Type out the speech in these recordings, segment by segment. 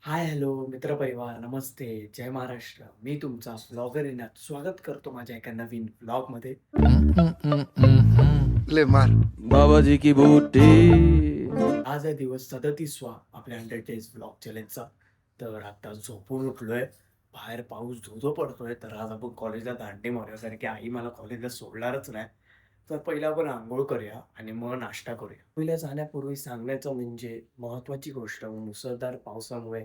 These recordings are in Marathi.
हाय, हॅलो, मित्रपरिवार, नमस्ते, जय महाराष्ट्र. मी तुमचा व्लॉगर इनात स्वागत करतो माझ्या एका नवीन व्लॉगमध्ये. ले मार. बाबाजी की बूटी. आज आहे दिवस 37वा आपल्या 100 डेज व्लॉग चॅलेंजचा. तर आता झोपून उठलोय. बाहेर पाऊस धो पडतोय. तर आज आपण कॉलेजला दांडी मारूया, कारण की आई मला कॉलेजला सोडणारच नाही. तर पहिला आपण अंघोळ करूया आणि मग नाश्ता करूया. पहिल्या जाण्यापूर्वी सांगण्याचं म्हणजे महत्त्वाची गोष्ट, मुसळधार पावसामुळे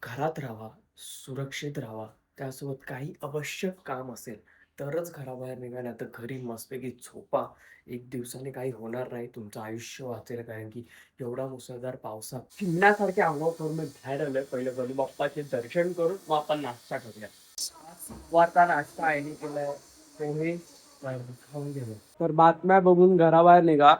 घरात राहावा, सुरक्षित राहावा. त्यासोबत काही आवश्यक काम असेल तरच घराबाहेर निघा, नाहीतर घरी मस्तपैकी झोपा. एक दिवसाने काही होणार नाही. तुमचं आयुष्य वाचेल, कारण की एवढा मुसळधार पावसात फिरण्यासारखे अंघोळ करून मी बाहेर आलोय. पहिलं गणू बाप्पाचे दर्शन करून मग आपण नाश्ता करूया. वारता नाश्ता आईने केलाय, पोहे खाऊन घेऊ. तर बातम्या बघून घराबाहेर निघा.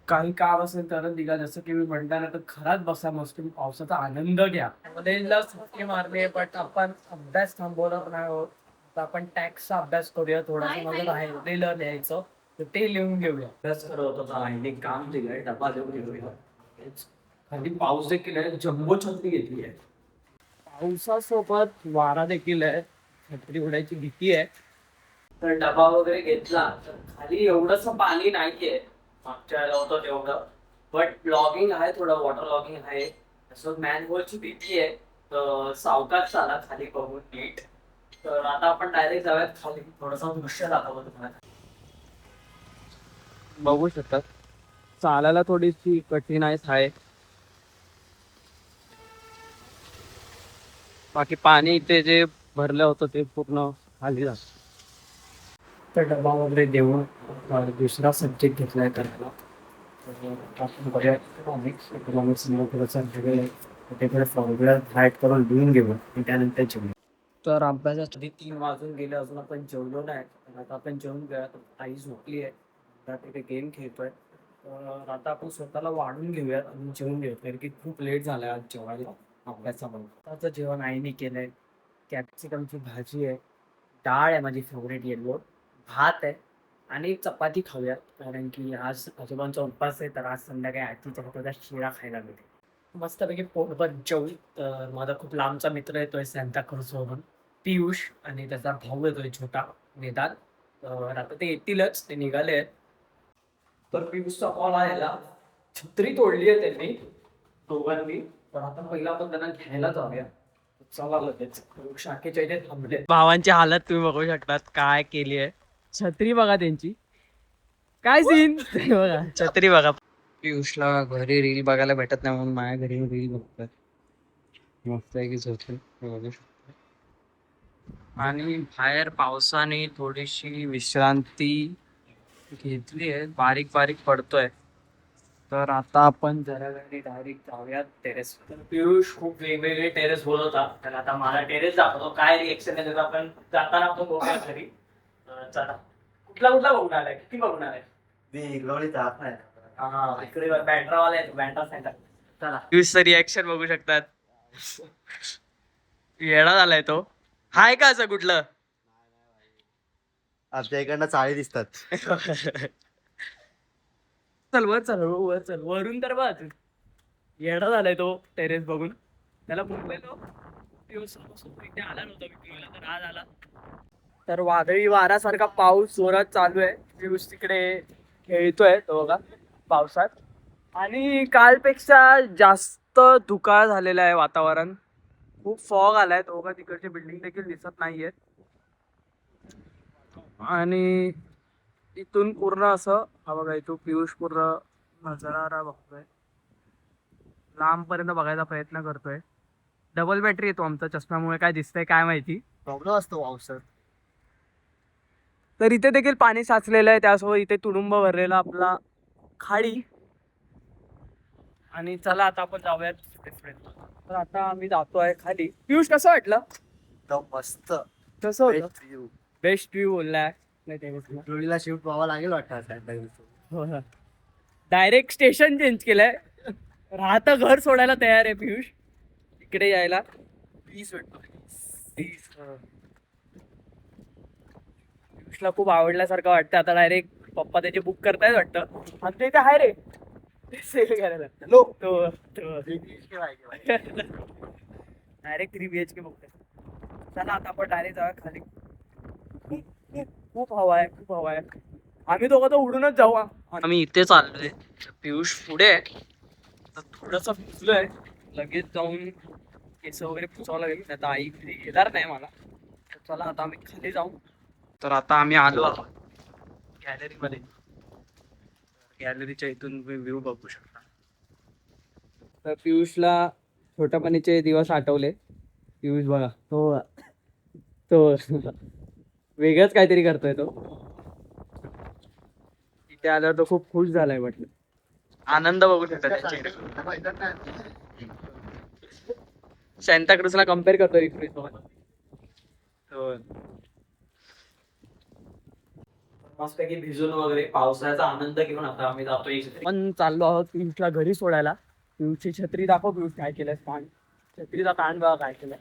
काही काम असेल तरच निघा. जसं की मी म्हणताना तर घरात बसा, मस्त पावसाचा आनंद घ्या. कॉलेजला सुट्टी मारली, बट आपण अभ्यास थांबवणार नाही आहोत. तर आपण टॅक्सचा अभ्यास करूया. थोडासा माझं राहिलेलं लिहायचं, तर ते लिहून घेऊया. अभ्यास करत होता आईने, काम दिलंय, डबा लिहून घेऊया. खाली पाऊस देखील आहे, जम्बो छत्री घेतली आहे. पावसासोबत वारा देखील आहे, छत्री उडायची भीती आहे. तर डबा वगैरे घेतला तर खाली एवढंसं पाणी नाहीये, मागच्या वेळेला होतं तेवढं. बट लॉगिंग आहे, थोडं वॉटर लॉगिंग आहे. तसं मॅनहोलची भीती आहे. तर सावकाश चाला खाली बघून नीट. तर आता आपण डायरेक्ट जाऊयात खाली, थोडंसं दृश्य दाखवतो तुम्हाला. बघू शकतात, चालायला थोडीशी कठीणाई आहे. बाकी पाणी इथे जे भरलं होतं ते पूर्ण खाली झालं. तर डबा वगैरे देऊन दुसरा सब्जेक्ट घेतलाय करायला. तर आपण बघूया इकॉनॉमिक्स तिकडे फॉर्म्युला हाईट करून लिहून घेऊ आणि त्यानंतर जेवू. तर अभ्यासात 3 वाजून गेले, अजून आपण जेवलो नाही. तर आता आपण जेवून घेऊया. आई झोपली आहे, आता तिथे गेम खेळतोय. तर आता आपण स्वतःला वाढून घेऊयात आणि जेवून घेऊया, कारण की खूप लेट झालाय आज जेवायला अभ्यासामध्ये. आताचं जेवण आईने केलंय. कॅप्सिकमची भाजी आहे, डाळ आहे माझी फेवरेट येलो, भात आहे आणि चपाती खाऊया, कारण की आज आजोबांचा उपवास आहे. तर आज संध्याकाळी आजीच्या हाताचा शिरा खायला मिळेल. मस्तपैकी पोटभर जेवू. तर माझा खूप लांबचा मित्र येतोय सांताक्रूज वरून, पियुष, आणि त्याचा भाऊ येतोय छोटा, निदान. तर आता ते येतीलच, ते निघाले आहेत. तर पियुषचा कॉल आलेला, छत्री तोडली आहे त्यांनी दोघांनी. तर आता पहिला आपण त्यांना घ्यायला जाऊया. चला लगेच, शाखेच्या इथे थांबले. भावांची हालत तुम्ही बघू शकतात, काय केली आहे. छत्री बघा त्यांची, काय सीन बघा, छत्री बघा. पियुषला घरी रील बघायला भेटत नाही, म्हणून माझ्या घरी रील बघतात. मस्त आहे की झोपली बघू शकतो. आणि बाहेर पावसाने थोडीशी विश्रांती घेतली आहे, बारीक बारीक पडतोय. तर आता आपण जरा वेळाने डायरेक्ट जाऊयात टेरेस. तर पियुष खूप वेगवेगळे टेरेस बोलवता, तर आता मला टेरेस दाखवतो, काय रिएक्शन आहे आपण जाताना आपण बघूया घरी. चला, कुठला कुठला बघणार आहे, किती बघणार आहे? हा, इकडे बँड्रावाला आहे, बँड्रा सेंटर. चला, पियुषचं रिएक्शन बघू शकतात. येडा झालाय तो. हाय का असं कुठलं? आमच्या इकडनं चाळी दिसतात. चल वर, चल वर, चल वरून तर बघ. येडा झालाय तो टेरेस बघून. त्याला बोललेलो दिवसापासून इथे आला नव्हता विक्रीला, तर आज आला. तर वादळी वाऱ्यासारखा पाऊस जोरात चालू आहे. पियुष तिकडे खेळतोय तो बघा पावसात. आणि कालपेक्षा जास्त धुकाळ झालेलं आहे वातावरण. खूप फॉग आलाय, तो बघा तिकडची बिल्डिंग देखील दिसत नाहीये. आणि इथून पूर्ण असं, हा बघा इथून पियुष पूर्ण नजारा बघतोय, लांबपर्यंत बघायचा प्रयत्न करतोय. डबल बॅटरी येतो आमचा चष्म्यामुळे, काय दिसतंय काय माहिती. प्रॉब्लेम असतो पावसात. तर इथे देखील पाणी साचलेलं आहे, त्यासोबत इथे तुडुंब भरलेला आपला खाडी. आणि चला आता आपण जाऊयात. तर आता आम्ही जातोय खाली. पियुष कसं वाटलं? एकदम मस्त. कसं होतं? बेस्ट व्ह्यू बोललाय. जोडीला शिफ्ट व्हावा लागेल वाटतं. डायरेक्ट स्टेशन चेंज केलंय. राहता घर सोडायला तयार आहे पियुष इकडे यायला. प्लीज भेटतो, पियुषला खूप आवडल्यासारखं वाटतं. आता डायरेक्ट पप्पा त्याचे बुक करतायत वाटतं. आमच्या इथे आहे रे सेल करायला. डायरेक्ट 3 BHK बघतोय. चला आता आपण डायरेक्ट जाऊया खाली. खूप हवा आहे, खूप हवा आहे. आम्ही दोघं तर उडूनच जाऊ. आम्ही इथे चाललोय, पियुष पुढे आहे. तर थोडंसं भिजलोय, लगेच जाऊन केस वगैरे पुसावं लागेल, नाही तर आई घरी येणार नाही मला. तर चला आता आम्ही खाली जाऊ. तर आता आम्ही आलो आहोत गॅलरीमध्ये. गॅलरीच्या इथून व्ह्यू बघू शकता. तर पियुषला छोट्यापणीचे दिवस आठवले. पियुष बघा, तो वेगळंच काहीतरी करतोय तो. इथे आल्यावर तो खूप खुश झालाय म्हटलं. आनंद बघू शकता त्याच्या चेहऱ्यावर. सॅन्टाक्रूजला कम्पेअर करतो रिफ्रेश सोबत. मस्तपैकी भिजून वगैरे पावसाचा आनंद घेऊन आता आम्ही जातोय. पण चाललो आहोत पियुषला घरी सोडायला. पियुषची छत्री दाखव. पियुष काय केलंय पाणी छत्रीचा कांड बघा काय केलंय.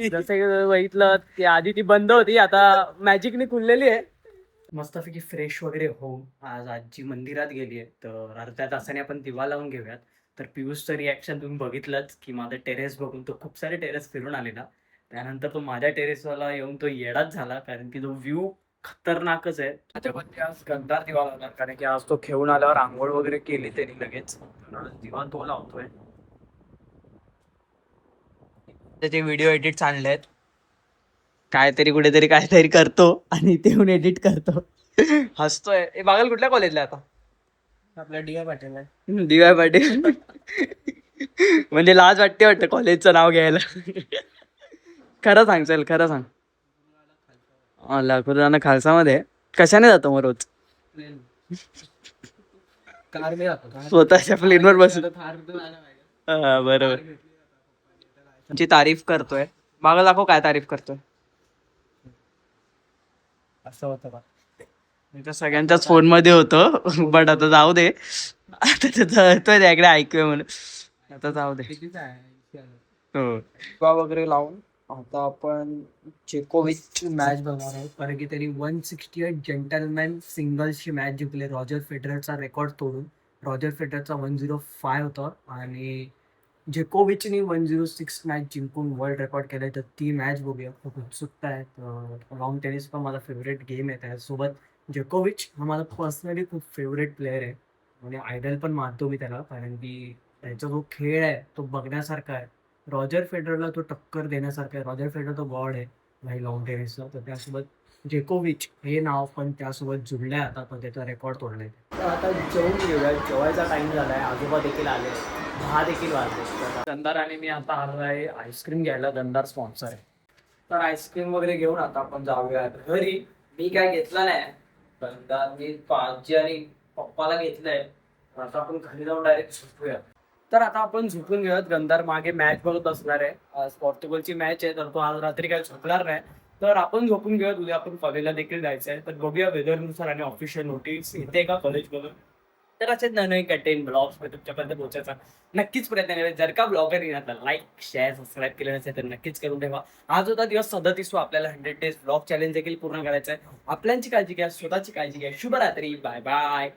जसं बघितलं की आधी ती बंद होती, आता मॅजिकने खुललेली आहे. मस्तपैकी फ्रेश वगैरे होऊन आज आजी मंदिरात गेली आहे. तर अर्ध्या तासाने आपण दिवा लावून घेऊयात. तर पियुषचं रिॲक्शन तुम्ही बघितलंच की माझं टेरेस बघून तो खूप सारे टेरेस फिरून आलेला. त्यानंतर तो माझ्या टेरेसवाला येऊन तो येडाच झाला, कारण की तो व्ह्यू खतरनाकच आहे. त्याच्यामध्ये आज गंधार दिवा लावणार, कारण की आज तो खेळून आल्यावर आंघोळ वगैरे केली त्यांनी लगेच. तर दिवा तो लावतोय. त्याचे व्हिडिओ एडिट चालले आहेत. काहीतरी कुठेतरी काहीतरी करतो आणि ते येऊन एडिट करतो. हसतोय. हे बघाल कुठल्या कॉलेजला आता? आपल्या DY पाटील आहे. DY पाटील. म्हणजे लाज वाटते वाटतं कॉलेजचं नाव घ्यायला. खरं सांग, चल खरं सांग. लाखोराना खालसामध्ये कशाने जातो मग रोज? कार मी जातो. स्वतःच्या प्लेनवर बसून. बरोबर. ची तारीफ करतोय. मागं दाखव काय तारीफ करतोय. असं होतं का? मी तर सगळ्यांच्याच फोन मध्ये होतो, बट आता जाऊ दे. आता तो त्याकडे ऐकूया म्हणून आता जाऊ दे. हो वगैरे लावून आता आपण जेकोविच मॅच बघणार आहोत, कारण की त्यांनी 168 जेंटलमॅन सिंगल्सची मॅच जिंकली रॉजर फेडररचा रेकॉर्ड तोडून. रॉजर फेडररचा 105 होता आणि जेकोविचने 106 मॅच जिंकून वर्ल्ड रेकॉर्ड केलाय. तर ती मॅच बघूया, खूप उत्सुकता आहे. लॉंग टेनिस पण माझा फेवरेट गेम आहे. त्यासोबत जेकोविच हा माझा पर्सनली खूप फेवरेट प्लेअर आहे. म्हणजे आयडल पण मानतो मी त्याला, कारण की त्याचा जो खेळ आहे तो बघण्यासारखा आहे. रॉजर फेडररला तो टक्कर देण्यासारखा आहे. रॉजर फेडरर तो गॉड आहे भाई लॉंग टेनिसचा. तर त्यासोबत जेकोविच हे नाव पण त्यासोबत जुळलंय आता, तर त्याचा रेकॉर्ड तोडलाय. तर आता जेवून घेऊया. जेवायचा टाइम झालाय. आजोबा देखील आले, 10 देखील वाजले. गंधार आणि मी आता आलो आहे आईस्क्रीम घ्यायला. गंधार स्पॉन्सर आहे. तर आईस्क्रीम वगैरे घेऊन आता आपण जाऊया घरी. मी काय घेतलं नाही गंधार, मी आजी आणि पप्पाला घेतलंय. आता आपण घरी जाऊन डायरेक्ट झोपूया. तर आता आपण झोपून घेऊयात. गंधार मागे मॅच बघत असणार आहे. आज पोर्तुगलची मॅच आहे, तर तो आज रात्री काही झोपणार नाही. तर आपण झोपून घेऊयात. उद्या आपण कॉलेजला देखील जायचं आहे. तर बघूया वेदरनुसार आणि ऑफिशियल नोटीस येते का कॉलेजमधून. तर असेच नवीन कंटेंट ब्लॉग्स तुमच्यापर्यंत पोहोचायचा नक्कीच प्रयत्न करेल. जर का ब्लॉगर येणार तर लाईक शेअर सबस्क्राईब केलं नसेल तर नक्कीच करून ठेवा. आज होता दिवस 37. आपल्याला 100 डेज ब्लॉग चॅलेंज देखील पूर्ण करायचं आहे. आपल्याची काळजी घ्या, स्वतःची काळजी घ्या. शुभरात्री. Bye bye.